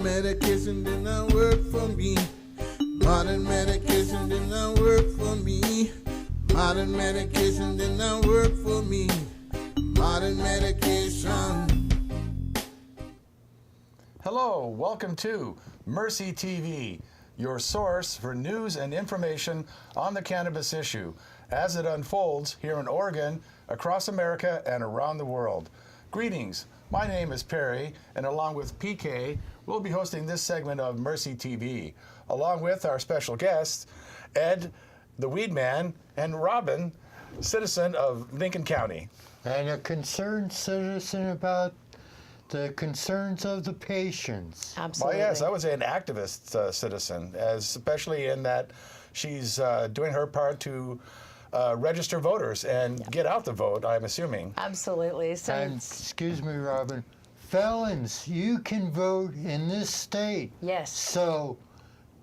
Modern medication did not work for me. Modern medication did not work for me. Modern medication did not work for me. Modern medication. Hello, welcome to Mercy TV, your source for news and information on the cannabis issue as it unfolds here in Oregon, across America, and around the world. Greetings, my name is Perry, and along with PK, we'll be hosting this segment of Mercy TV, along with our special guests, Ed, the Weed Man, and Robin, citizen of Lincoln County. And a concerned citizen about the concerns of the patients. Absolutely. Well, yes, I would say an activist citizen, especially in that she's doing her part to register voters and get out the vote, I'm assuming. Absolutely. So And excuse me, Robin, felons, you can vote in this state. yes, So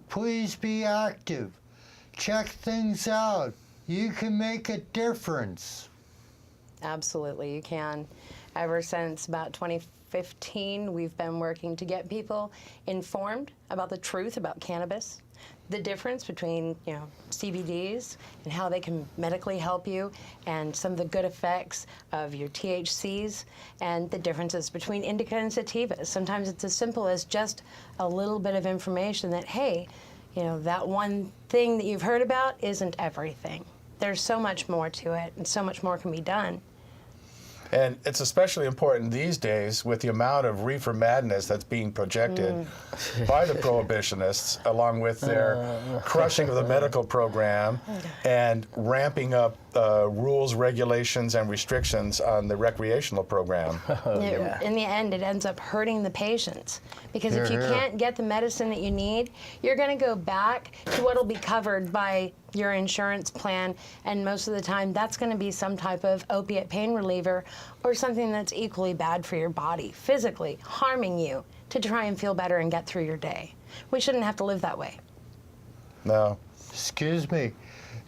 please be active. Check things out. You can make a difference. absolutely, you can. Ever since about 2015, we've been working to get people informed about the truth about cannabis, the difference between, CBDs and how they can medically help you, and some of the good effects of your THCs, and the differences between indica and sativas. Sometimes it's as simple as just a little bit of information that, hey, that one thing that you've heard about isn't everything. There's so much more to it, and so much more can be done. And it's especially important these days with the amount of reefer madness that's being projected by the prohibitionists, along with their crushing of the medical program and ramping up rules, regulations, and restrictions on the recreational program. In the end, it ends up hurting the patients. Because if you Hear, hear. can't get the medicine that you need, you're going to go back to what will be covered by your insurance plan, and most of the time that's going to be some type of opiate pain reliever or something that's equally bad for your body, physically harming you to try and feel better and get through your day. We shouldn't have to live that way. No. Excuse me.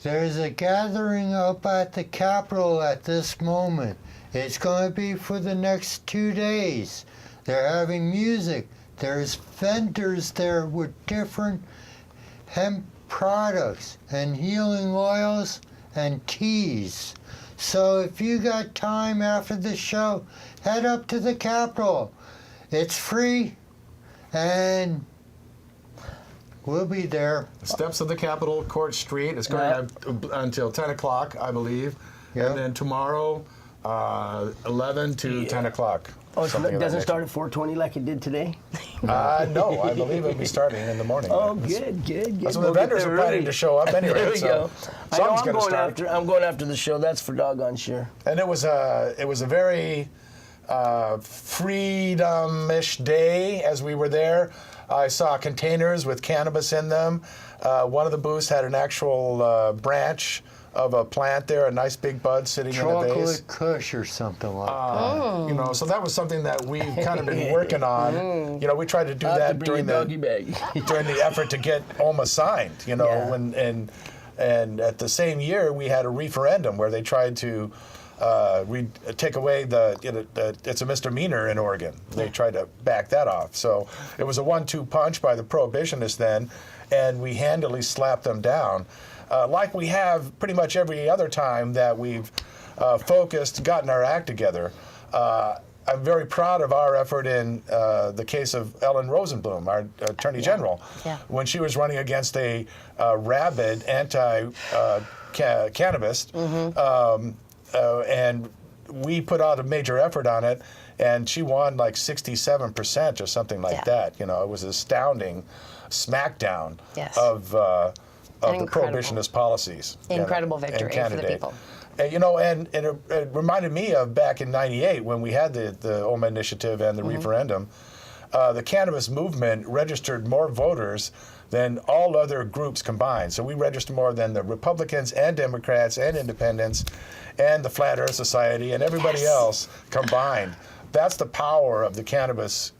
There's a gathering up at the Capitol at this moment. It's going to be for the next 2 days. They're having music. There's vendors there with different hemp products and healing oils and teas. So if you got time after the show, head up to the Capitol. It's free, and we'll be there. The steps of the Capitol, Court Street. It's going until 10 o'clock, I believe. Yeah. And then tomorrow, 11 to 10 o'clock. Oh, something it of that doesn't nature. start at 4:20 like it did today? No, I believe it'll be starting in the morning. Oh, good. That's when the We'll get vendors there are planning early. to show up anyway. There we so go. I know something's going to start. I'm going after the show. That's for doggone sure. And it was a very freedom-ish day as we were there. I saw containers with cannabis in them. One of the booths had an actual branch of a plant there, a nice big bud sitting in a vase. Chocolate Kush or something like that. So that was something that we've kind of been working on. We tried to do I'll have to that bring during a doggy bag. during the effort to get OMA signed. Yeah. And at the same year we had a referendum where they tried to take away it's a misdemeanor in Oregon. They tried to back that off. So it was a 1-2 punch by the prohibitionists then, and we handily slapped them down. Like we have pretty much every other time that we've gotten our act together. I'm very proud of our effort in the case of Ellen Rosenblum, our Attorney General, when she was running against a rabid anti-cannabis, and we put out a major effort on it, and she won like 67% or something like that. It was an astounding smackdown of the prohibitionist policies. Incredible victory for the people. And it reminded me of back in '98 when we had the OMA initiative and the referendum. The cannabis movement registered more voters than all other groups combined. So we registered more than the Republicans and Democrats and Independents and the Flat Earth Society and everybody else combined. That's the power of the cannabis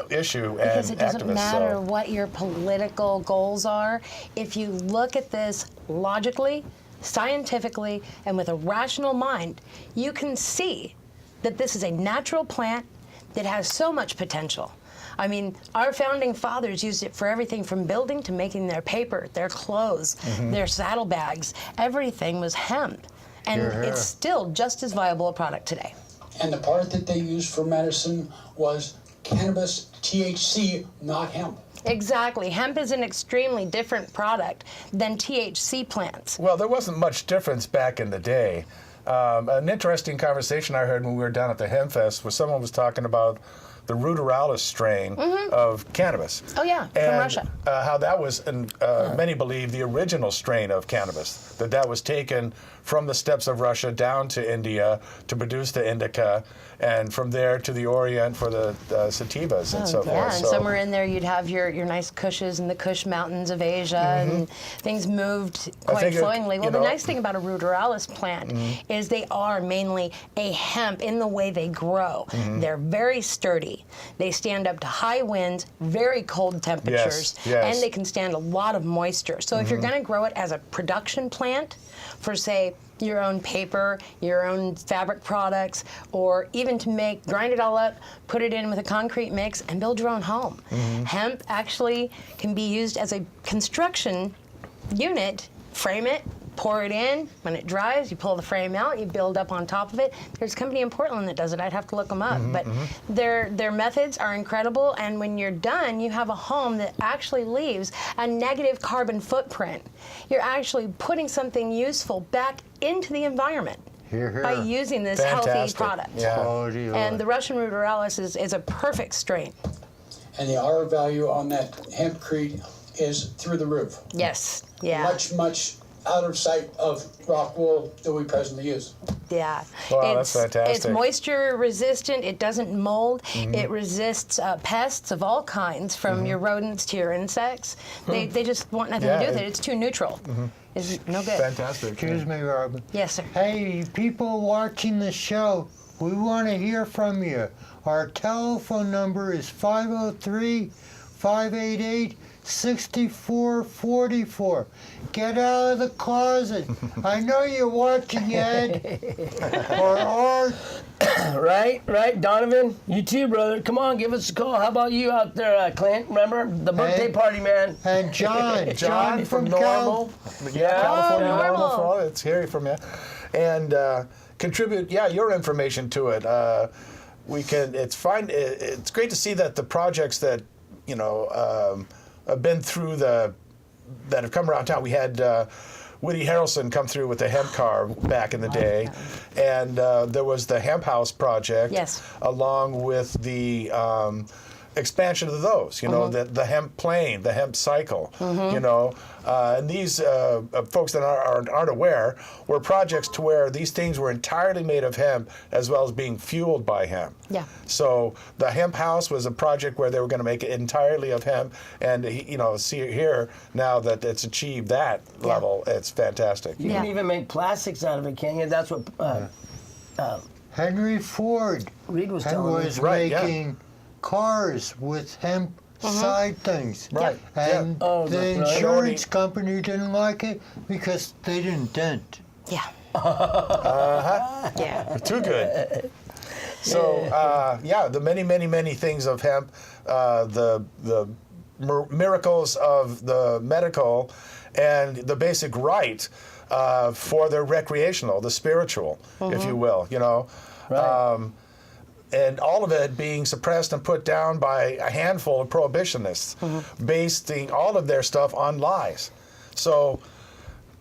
issue and because it doesn't activists. matter what your political goals are. If you look at this logically, scientifically, and with a rational mind, you can see that this is a natural plant that has so much potential. I mean, our founding fathers used it for everything from building to making their paper, their clothes, their saddlebags. Everything was hemp. And Hear, hear. it's still just as viable a product today. And the part that they used for medicine was cannabis THC, not hemp. Exactly. Hemp is an extremely different product than THC plants. Well, there wasn't much difference back in the day. An interesting conversation I heard when we were down at the Hemp Fest was someone was talking about the ruderalis strain of cannabis. Oh, yeah, from and, Russia. How that was, and many believe, the original strain of cannabis. That was taken from the steppes of Russia down to India to produce the indica, and from there to the Orient for the sativas and so forth. Yeah, and So- somewhere in there you'd have your nice Kushes in the Kush mountains of Asia, and things moved quite think it- flowingly. Well, you the know- nice thing about a ruderalis plant is they are mainly a hemp in the way they grow. They're very sturdy. They stand up to high winds, very cold temperatures, yes. and they can stand a lot of moisture. So if you're going to grow it as a production plant for, say, your own paper, your own fabric products, or even to grind it all up, put it in with a concrete mix, and build your own home. Hemp actually can be used as a construction unit. Frame it, pour it in. When it dries, you pull the frame out, you build up on top of it. There's a company in Portland that does it. I'd have to look them up. But their methods are incredible, and when you're done, you have a home that actually leaves a negative carbon footprint. You're actually putting something useful back into the environment Hear, hear. by using this healthy Fantastic. product. Yeah. Quality And life. the Russian ruderalis is a perfect strain. And the R value on that hempcrete is through the roof. Yes. Yeah. Much out of sight of rock wool that we presently use. Yeah. Wow, that's fantastic. It's moisture resistant. It doesn't mold. It resists pests of all kinds, from your rodents to your insects. They just want nothing Yeah, to do with it- it. It's too neutral. It's no good. Fantastic. Excuse me, Robin. Yes, sir. Hey, people watching the show, we want to hear from you. Our telephone number is 503-588-6444. Get out of the closet. I know you're watching, Ed. Or Art. Right, Donovan? You too, brother. Come on, give us a call. How about you out there, Clint? Remember? The birthday Hey. party, man. And John. John from Cal. Normal. Yeah, California Oh, Normal. Normal. For all, it's hearing from you. And contribute, your information to it. We can. It's fine. It's great to see that the projects that have been through that have come around town. We had Woody Harrelson come through with the hemp car back in the day, and there was the Hemp House project. Yes. Along with the expansion of those, the hemp plane, the hemp cycle, and these folks that aren't aware were projects to where these things were entirely made of hemp as well as being fueled by hemp. Yeah. So the Hemp House was a project where they were going to make it entirely of hemp, and see here now that it's achieved that level, it's fantastic. You Yeah. can even make plastics out of it, can you? That's what Henry Ford Reed was telling me. was Right, yeah. making cars with hemp side things. Right. And Yeah. Oh, the that's right. insurance company didn't like it because they didn't dent. Yeah. Yeah. Too good. So the many things of hemp, the miracles of the medical, and the basic right for the recreational, the spiritual, if you will. Right. And all of it being suppressed and put down by a handful of prohibitionists, basing all of their stuff on lies. So,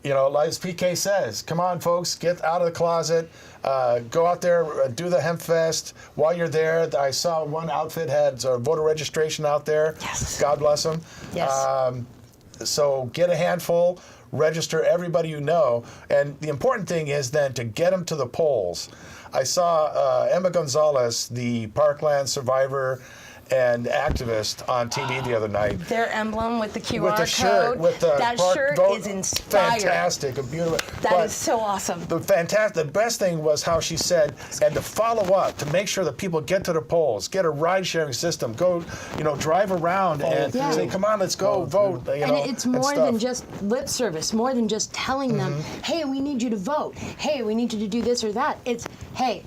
as PK says, come on, folks, get out of the closet, go out there, do the Hemp Fest. While you're there, I saw one outfit had voter registration out there. Yes. God bless them. Yes. So get a handful, register everybody you know, and the important thing is then to get them to the polls. I saw Emma Gonzalez, the Parkland survivor and activist, on TV the other night. Their emblem with the QR With the shirt, code. with the that Park shirt vote. is inspiring. Fantastic, and beautiful. That is so awesome. The best thing was how she said, and to follow up, to make sure that people get to the polls, get a ride-sharing system, go, drive around and Yeah. say, come on, let's go vote. And it's more stuff. than just lip service, more than just telling them, hey, we need you to vote. Hey, we need you to do this or that. It's, hey,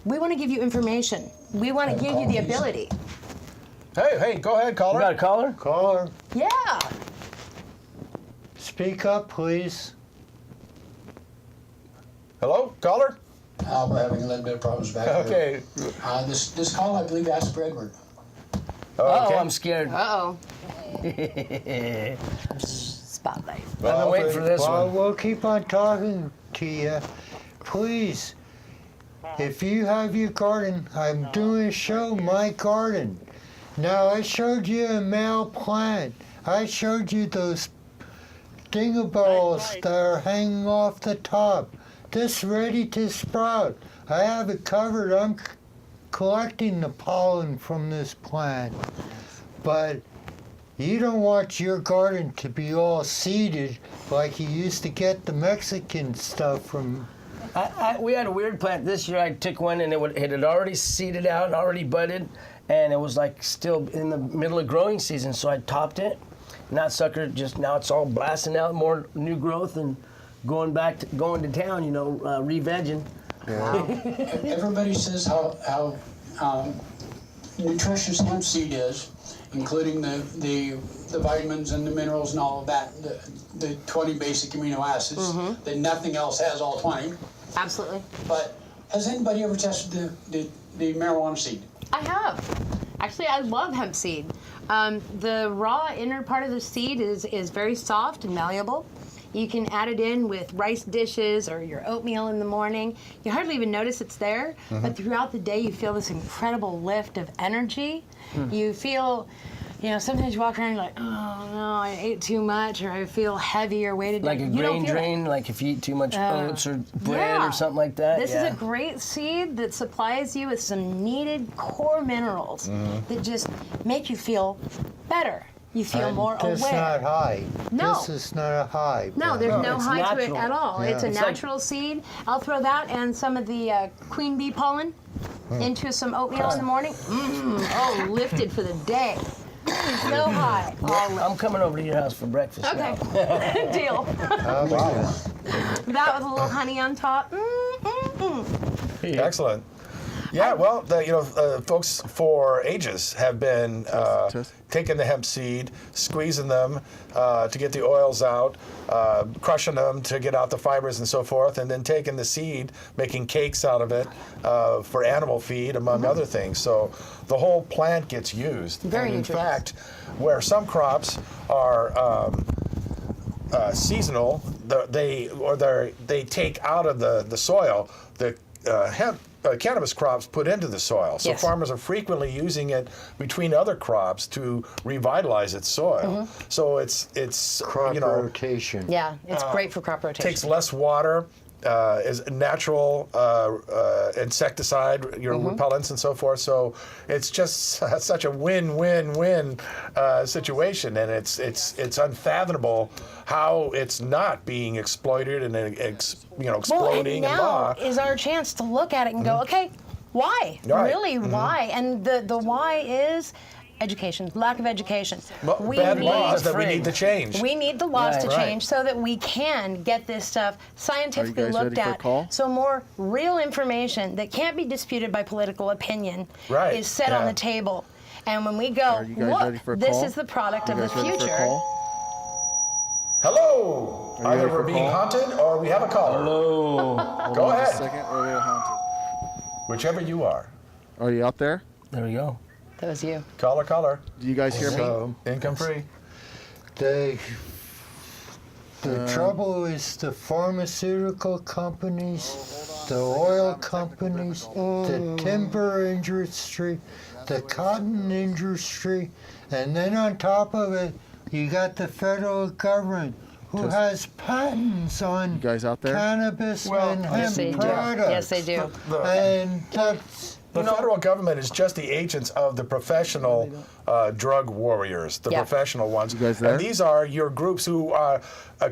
we want to give you information. We want to give you the ability. Hey, go ahead, You caller. got a caller? Caller, Yeah. speak up, please. Hello, caller? We're having a little bit of problems back there. Okay. This call, I believe, asked for Edward. Oh, Okay. I'm scared. Uh-oh. Spotlight. I've been waiting for this Well, one. we'll keep on talking to you. Please, if you have your garden, I'm doing a show, My Garden. Now, I showed you a male plant. I showed you those dingaballs that are hanging off the top. This ready to sprout. I have it covered. I'm collecting the pollen from this plant. But you don't want your garden to be all seeded like you used to get the Mexican stuff from. We had a weird plant this year. I took one and it had already seeded out and already budded, and it was like still in the middle of growing season. So I topped it, and that sucker just now it's all blasting out more new growth and going to town. Re-vegging. Everybody says how nutritious hemp seed is, including the vitamins and the minerals and all of that, the 20 basic amino acids, that nothing else has all 20. Absolutely. But has anybody ever tested the marijuana seed? I have. Actually, I love hemp seed. The raw inner part of the seed is very soft and malleable. You can add it in with rice dishes or your oatmeal in the morning. You hardly even notice it's there, but throughout the day you feel this incredible lift of energy. You feel, sometimes you walk around and you're like, oh no, I ate too much, or I feel heavy or weighted Like a down. You don't grain feel that. drain, like if you eat too much oats or bread Yeah. or something like that. This yeah. is a great seed that supplies you with some needed core minerals that just make you feel better. You feel more This aware. not high. No. This is not a high. No, but- there's no it's high to it natural. at all. Yeah. It's a It's like- natural seed. I'll throw that and some of the queen bee pollen into some oatmeal in the morning. Lifted for the day. So high. All lifted. I'm coming over to your house for breakfast. Okay, now. deal. Wow. That with a little honey on top. Excellent. Yeah, well, folks for ages have been taking the hemp seed, squeezing them to get the oils out, crushing them to get out the fibers and so forth, and then taking the seed, making cakes out of it for animal feed, among other things. So the whole plant gets used. Very and in nutritious. fact, where some crops are seasonal, they take out of the soil the hemp. Cannabis crops put into the soil. So Yes. farmers are frequently using it between other crops to revitalize its soil. So it's Crop rotation. Yeah, it's great for crop rotation. takes less water, is a natural insecticide, repellents and so forth. So it's just such a win-win-win situation, and it's unfathomable how it's not being exploited and exploding well, and now and is our chance to look at it and go, okay, why? Right. Really, why? And the why is education, lack of education. Well, bad laws that we need to change. We need the laws to Right. change so that we can get this stuff scientifically guys looked ready for a at. call? So more real information that can't be disputed by political opinion Right, is set on yeah. the table. And when we go, Are you guys ready look, for a this call? is the product of You the guys ready for a future. call? Hello! Are you Either ready for we're a being call? haunted or we have a caller. Hello. Hold Go on ahead. just a second. Or we're haunted. Whichever you are. Are you out there? There we go. That was you. Caller. Do you guys hear me? So Income free. the trouble is the pharmaceutical companies, the oil companies, the timber industry, the cotton industry, and then on top of it, you got the federal government who has patents on You guys out there? cannabis Well, and yes, hemp they do. products. Yes, they do. And that's The federal government is just the agents of the professional drug warriors, the Yeah. professional ones. You guys there? And these are your groups who,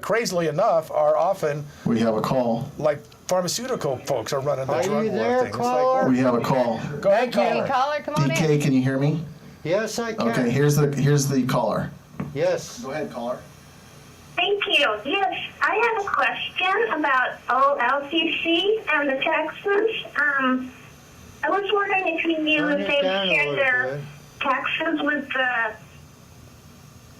crazily enough, are often We have a call. like pharmaceutical folks are running the Are drug you war there, thing. It's caller? We have a call. go ahead, Hey, caller. caller, come on in. DK, can you hear me? yes, I can. Okay, here's the caller. Yes. Go ahead, caller. Thank you. Yes, I have a question about OLCC and the taxes. I was wondering if you knew Turn if it they've down a shared little their bit. taxes with the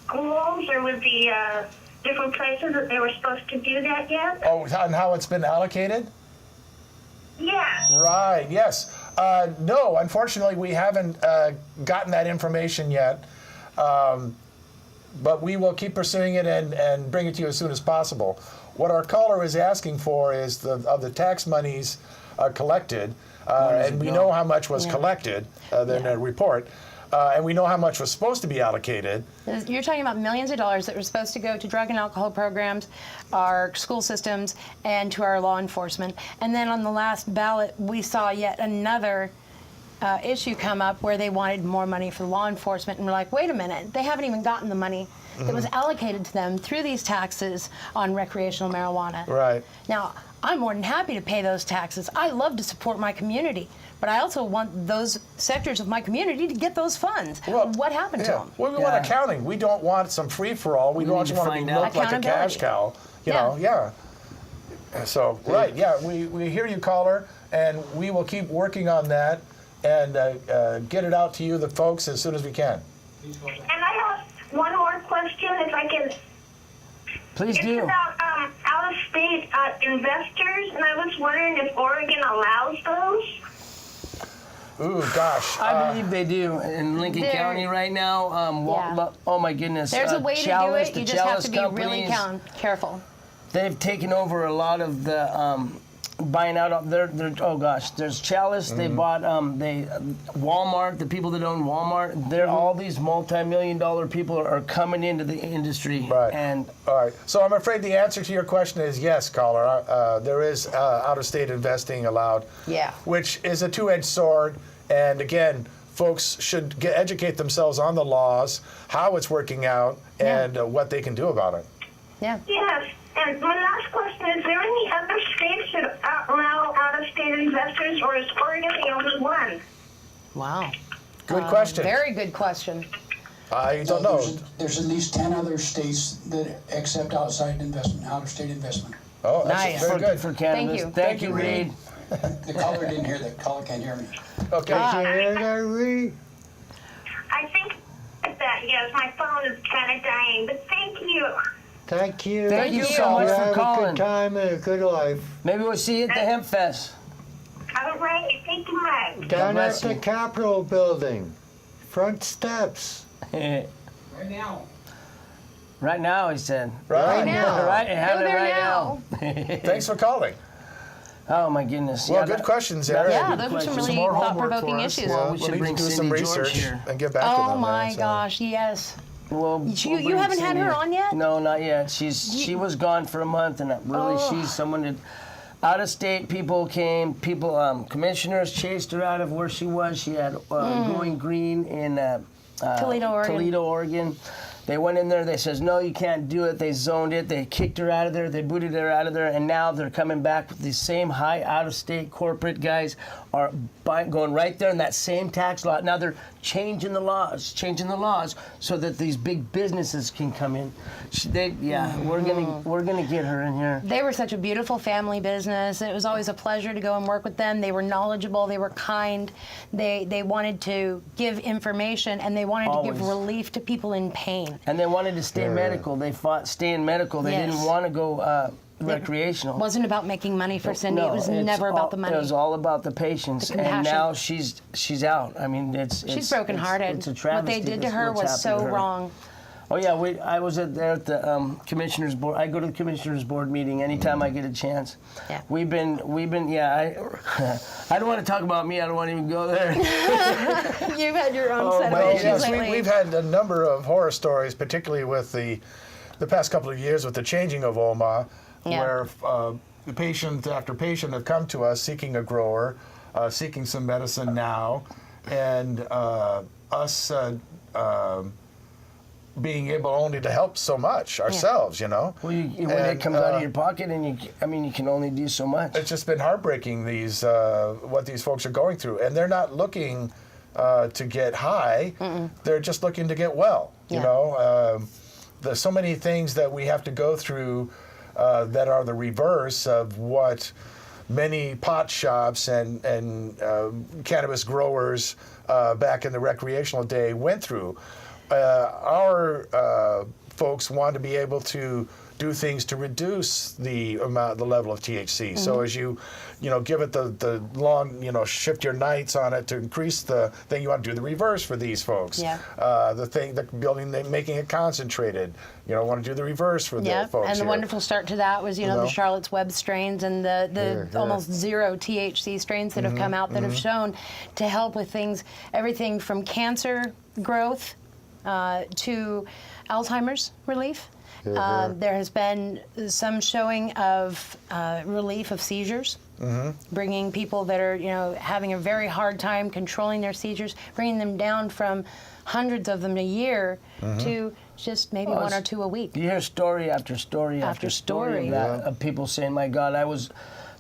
schools or with the different places that they were supposed to do that yet? Oh, and how it's been allocated? Yeah. Right, yes. No, unfortunately, we haven't gotten that information yet. But we will keep pursuing it and bring it to you as soon as possible. What our caller is asking for is of the tax monies collected, and we know how much was collected in the report, and we know how much was supposed to be allocated. You're talking about millions of dollars that were supposed to go to drug and alcohol programs, our school systems, and to our law enforcement. And then on the last ballot, we saw yet another issue come up where they wanted more money for law enforcement, and we're like, wait a minute, they haven't even gotten the money that was allocated to them through these taxes on recreational marijuana. Right. Now, I'm more than happy to pay those taxes. I love to support my community, but I also want those sectors of my community to get those funds. Well, what happened to them? Well, we want accounting. We don't want some free-for-all. We don't need to want to find be out. looked like a cash cow. You know, So, right, we hear you, caller, and we will keep working on that and get it out to you, the folks, as soon as we can. And I have one more question, if I can. Please It's do. about out-of-state investors, and I was wondering if Oregon allows those. Ooh, gosh. I believe they do in Lincoln County right now. Oh my goodness. There's a way to do it. You just have to be really careful. They've taken over a lot of the buying out of oh gosh, there's Chalice. They bought Walmart. The people that own Walmart, they're all these multi-million-dollar people are coming into the industry. Right. And all right. So I'm afraid the answer to your question is yes, caller. There is out-of-state investing allowed. Yeah. Which is a two-edged sword. And again, folks should educate themselves on the laws, how it's working out, and what they can do about it. Yeah. Yes. And my last question, is there any other states that allow out-of-state investors, or is Oregon the only one? Wow. Good question. Very good question. I don't know. There's at least 10 other states that accept out-of-state investment. Oh, that's Nice. very good. for cannabis. Thank you. Thank you, Reed. The caller didn't hear that. The caller can't hear me. Okay. Did you hear that, Reed? I think that, yes, my phone is kind of dying, but thank you. Thank you. Thank you so much You for have a calling. good time and a good life. Maybe we'll see you at the Hemp Fest. All right, thank you much. Down at bless the you. Capitol building. Front steps. Right now. Right now, he said. Right. now. Right, have Go it there right now. now. Thanks for calling. Oh my goodness. Well, Yeah, good that- questions, Eric. Yeah, Good those are some question. really More homework thought-provoking for us. issues. Well, We we'll should need bring to do some Cindy George research here. and get back to them. Oh my man, so. gosh, yes. Well, You bring haven't had Cindy her in. on yet? No, not yet. She was gone for a month, and really, she's someone that out of state people came. Commissioners chased her out of where she was. She had Going Green in Toledo, Oregon. They went in there. They says no, you can't do it. They zoned it. They kicked her out of there. They booted her out of there, and now they're coming back with these same high out-of-state corporate guys are going right there in that same tax law. Now they're changing the laws so that these big businesses can come in. We're gonna get her in here. They were such a beautiful family business. It was always a pleasure to go and work with them. They were knowledgeable. They were kind. They wanted to give information, and they wanted to give Always. relief to people in pain. And they wanted to stay medical. They fought stay in medical. They Yes. didn't want to go recreational. It wasn't about making money for Cindy. No, it was it's never about all- the money. It was all about the patients. The And compassion. now she's out. I mean, She's brokenhearted. It's a What travesty. they did to That's her what's was happened so to her. wrong. Oh yeah, I was there at the commissioners board. I go to the commissioners board meeting anytime I get a chance. Yeah. We've been I don't want to talk about me. I don't want to even go there. You've had your own set of Well, issues yes, lately. we've had a number of horror stories, particularly with the past couple of years with the changing of OMA, Yeah. where the patient after patient have come to us seeking a grower, seeking some medicine now, and us being able only to help so much ourselves, you know. Well, when it And, comes out of your pocket, and you can only do so much. It's just been heartbreaking, what these folks are going through, and they're not looking to get high. They're just looking to get well. You Yeah. know, there's so many things that we have to go through that are the reverse of what many pot shops and cannabis growers back in the recreational day went through. Our folks want to be able to do things to reduce the level of THC. So as you give it the long, shift your nights on it to increase the thing, you want to do the reverse for these folks. Yeah. Making it concentrated. Want to do the reverse for the folks and the here. wonderful start to that was, the Charlotte's Web strains and the almost zero THC strains that have come out that have shown to help with things, everything from cancer growth to Alzheimer's relief. There has been some showing of relief of seizures, bringing people that are, having a very hard time controlling their seizures, bringing them down from hundreds of them a year to just maybe one or two a week. You hear story after story after story of people saying, "My God, I was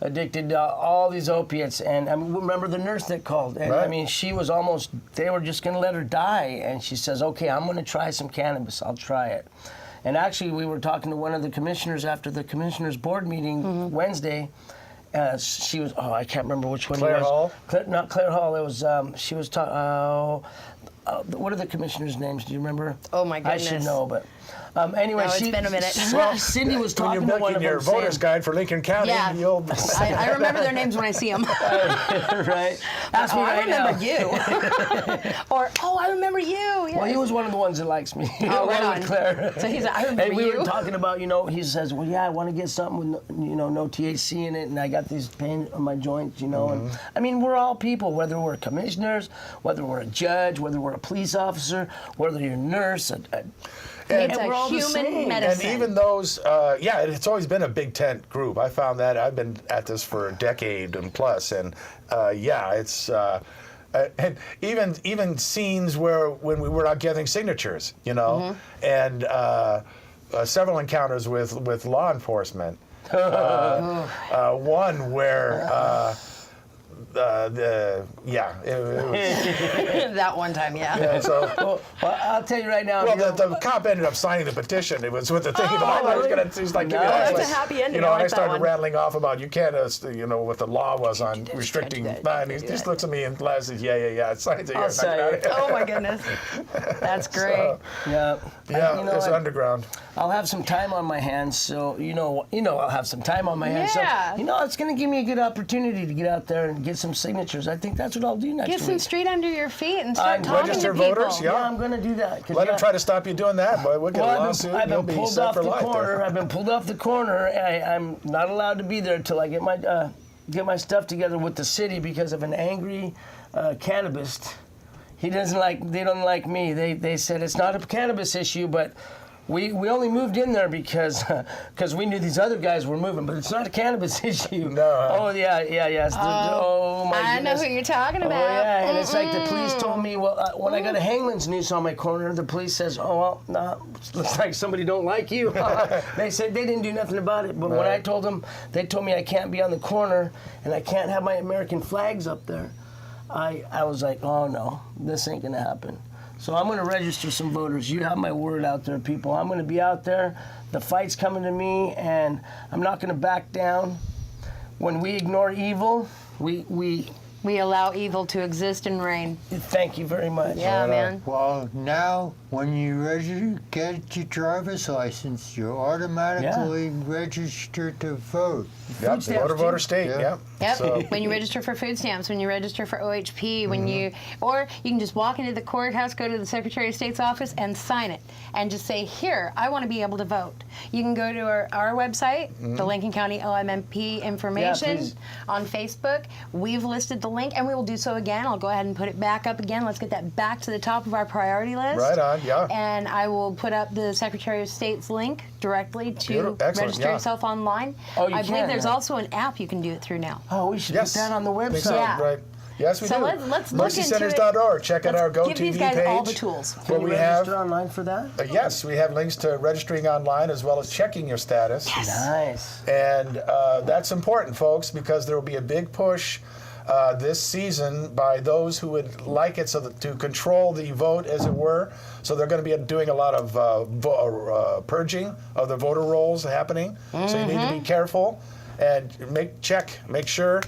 addicted to all these opiates," and I remember the nurse that called, and I mean, she was almost, they were just going to let her die, and she says, "Okay, I'm going to try some cannabis. I'll try it." And actually, we were talking to one of the commissioners after the commissioners' board meeting Wednesday. She was, I can't remember which one Claire it was. Hall? Not Claire Hall. It was, she was talking, what are the commissioners' names? Do you remember? Oh, my goodness. I should know, but anyway, It's been a minute. Well, Cindy was When talking you're to one making of your them voter's guide for Lincoln County, Yeah. you'll... I remember their names when I see them. right? Ask me I right remember now. you. Or, I remember you. Yes. Well, he was one of the ones that likes me. Oh, right Along on. with Claire. So he's like, I remember And we you. were talking about, he says, well, yeah, I want to get something with, no THC in it, and I got these pain on my joints, And I mean, we're all people, whether we're commissioners, whether we're a judge, whether we're a police officer, whether you're a nurse. It's we're all a the human same. medicine. And even those, it's always been a big tent group. I found that. I've been at this for a decade and plus, and it's... and even scenes when we were out gathering signatures, and several encounters with law enforcement. One where it was, that one time, yeah. So, well, I'll tell you right now. well, the cop ended up signing the petition. It was with the thing. But I thought he was going to. He's like, give me No, that. that's a happy ending. And I I like that started one. rattling off about you can't, what the law was on restricting. can't do that, And he can't do just that. looks at me and says, yeah. It signs it. I'll say it. Oh my goodness, that's great. So, Yeah. it's underground. I'll have some time on my hands, so I'll have some time on my hands. Yeah. So it's going to give me a good opportunity to get out there and get some signatures. I think that's what I'll do next Get week. some street under your feet and start talking register to people. voters, yeah. I'm going to do that. Let him try to stop you doing that, boy. We'll get a lawsuit. I've You'll been be pulled set off for the life corner. there. I've been pulled off the corner. I'm not allowed to be there till I get my stuff together with the city because of an angry cannabist. They don't like me. They said it's not a cannabis issue, but we only moved in there because we knew these other guys were moving, but it's not a cannabis issue. No. Oh yes. Oh my I know goodness. who you're talking Oh about. yeah, and it's like the police told me, when I got a hangman's noose on my corner, the police says, no, looks like somebody don't like you. They said they didn't do nothing about it, but when I told them, they told me I can't be on the corner and I can't have my American flags up there. I was like, oh no, this ain't gonna happen. So I'm gonna register some voters. You have my word out there, people. I'm gonna be out there. The fight's coming to me, and I'm not gonna back down. When we ignore evil, we allow evil to exist and reign. Thank you very much. Yeah, man. Well, now when you get your driver's license, you're automatically registered to vote. Yep, voter state. Yeah. Yep. Yep. So, When you register for food stamps, when you register for OHP, or you can just walk into the courthouse, go to the Secretary of State's office, and sign it, and just say, "Here, I want to be able to vote." You can go to our website, the Lincoln County OMMP information please. on Facebook. We've listed the link, and we will do so again. I'll go ahead and put it back up again. Let's get that back to the top of our priority list. Right on, yeah. And I will put up the Secretary of State's link directly to Beautiful. Excellent, register yeah. yourself online. Oh, you I believe can, there's yeah. also an app you can do it through now. Oh, we should yes. put that on the Think so, website. Yeah. Right. Yes, we So do. let's look into it. MercyCenters.org. Check out our Let's GoTV give these guys page. all the tools. Can Where you we have register online for that? yes, we have links to registering online as well as checking your status. Nice. And that's important, folks, because there will be a big push this season by those who would like it to control the vote, as it were. So they're going to be doing a lot of purging of the voter rolls happening. So you need to be careful. and make sure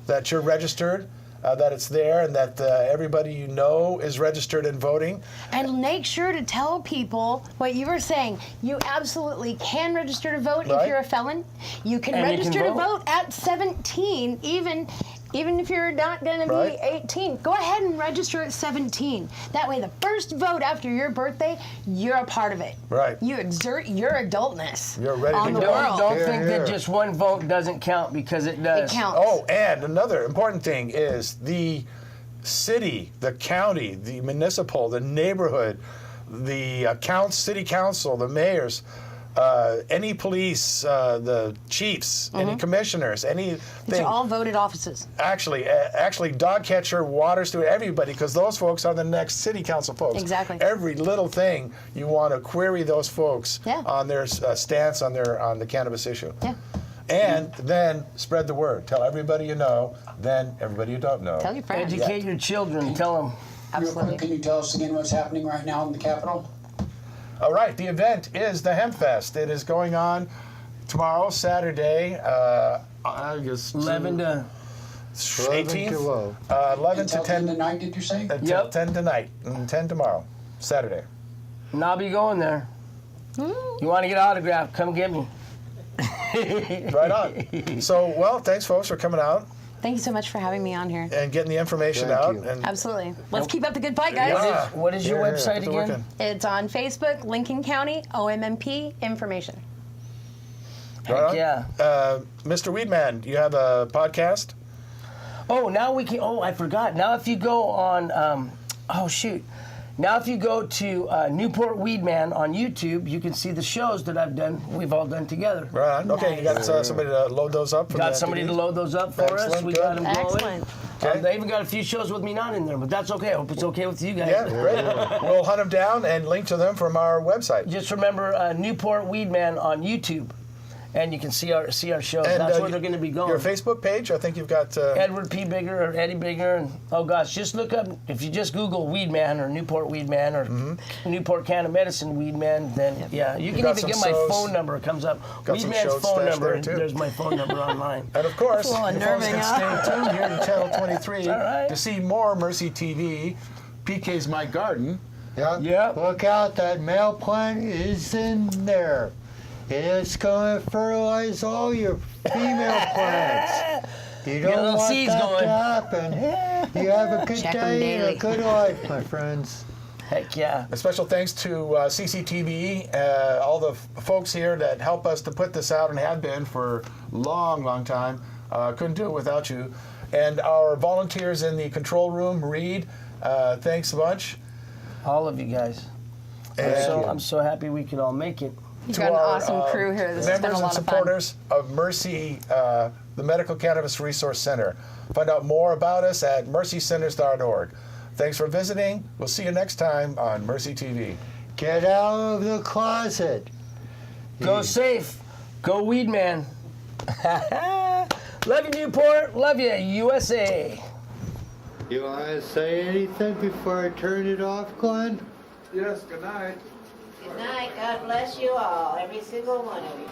that you're registered, that it's there, and that everybody you know is registered and voting. And make sure to tell people what you were saying. You absolutely can register to vote Right. if you're a felon. You can And you register can to vote. vote at 17, even if you're not going to be Right. 18. Go ahead and register at 17. That way, the first vote after your birthday, you're a part of it. Right. You exert your adultness You're ready on to the go. world. Don't Here, think here. that just one vote doesn't count, because it does. It counts. Oh, and another important thing is the city, the county, the municipal, the neighborhood, the city council, the mayors, any police, the chiefs, any commissioners, These anything. are all voted offices. Actually, dog catcher, water steward, everybody, because those folks are the next city council folks. Exactly. Every little thing you want to query those folks Yeah. on their stance on the cannabis issue. Yeah. And then spread the word. Tell everybody you know, then everybody you don't know. Tell your friends. Educate your children. Tell them. Real Absolutely. quick, can you tell us again what's happening right now in the Capitol? All right, the event is the Hemp Fest. It is going on tomorrow, Saturday, August 11 to 18th, 12. 11 Until to 10 tonight, did you say? until Yep. 10 tonight, and 10 tomorrow, Saturday. And I'll be going there. You want to get autographed? Come get me. Right on. So, well, thanks, folks, for coming out Thank you so much for having me on here. and getting the information Thank out. you. And Absolutely. Let's keep up the good fight, guys. Yeah. What is your Here, website put the again? work in. It's on Facebook, Lincoln County, OMMP information. Right on. Yeah. Mr. Weedman, you have a podcast? Oh, now we can. Oh, I forgot. Now, if you go on, oh shoot. Now, if you go to Newport Weedman on YouTube, you can see the shows that I've done. We've all done together. Right on. Okay, you got somebody to load those up for Got the somebody to DVDs? load those up for us. Excellent, We good. got them going. Excellent. Okay. They even got a few shows with me not in there, but that's okay. I hope it's okay with you guys. Yeah, great. We'll hunt them down and link to them from our website. Just remember Newport Weedman on YouTube, and you can see our shows. And, That's where they're going to be going. Your Facebook page, I think you've got. Edward P. Bigger or Eddie Bigger, and oh gosh, just look up, if you just Google Weedman or Newport Weedman or Newport Canna Medicine Weedman, then yeah, you can got even some get my shows. phone number. It comes up. Got some Weedman's shows phone stashed number. there, too. There's my phone number online. And of course, That's a little you folks unnerving, can stay tuned here to Channel 23 All right. to see more Mercy TV, PK's My Garden. Yep. Yep. Look out, that male plant is in there. It's going to fertilize all your female plants. You Get a don't little want seeds that going. to happen. You have a good Check 'em day and daily. a good life, my friends. Heck yeah. A special thanks to CCTV, all the folks here that help us to put this out and have been for a long, long time. Couldn't do it without you. And our volunteers in the control room, Reed, thanks a bunch. All of you guys. And I'm so happy we could all make it. You've to got an our, awesome crew here. This has been members a and lot of fun. supporters of Mercy, the Medical Cannabis Resource Center. Find out more about us at mercycenters.org. Thanks for visiting. We'll see you next time on Mercy TV. Get out of the closet. Go safe. Go Weedman. Love you, Newport. Love you, USA. You want to say anything before I turn it off, Glenn? Yes, good night. Good night. God bless you all, every single one of you.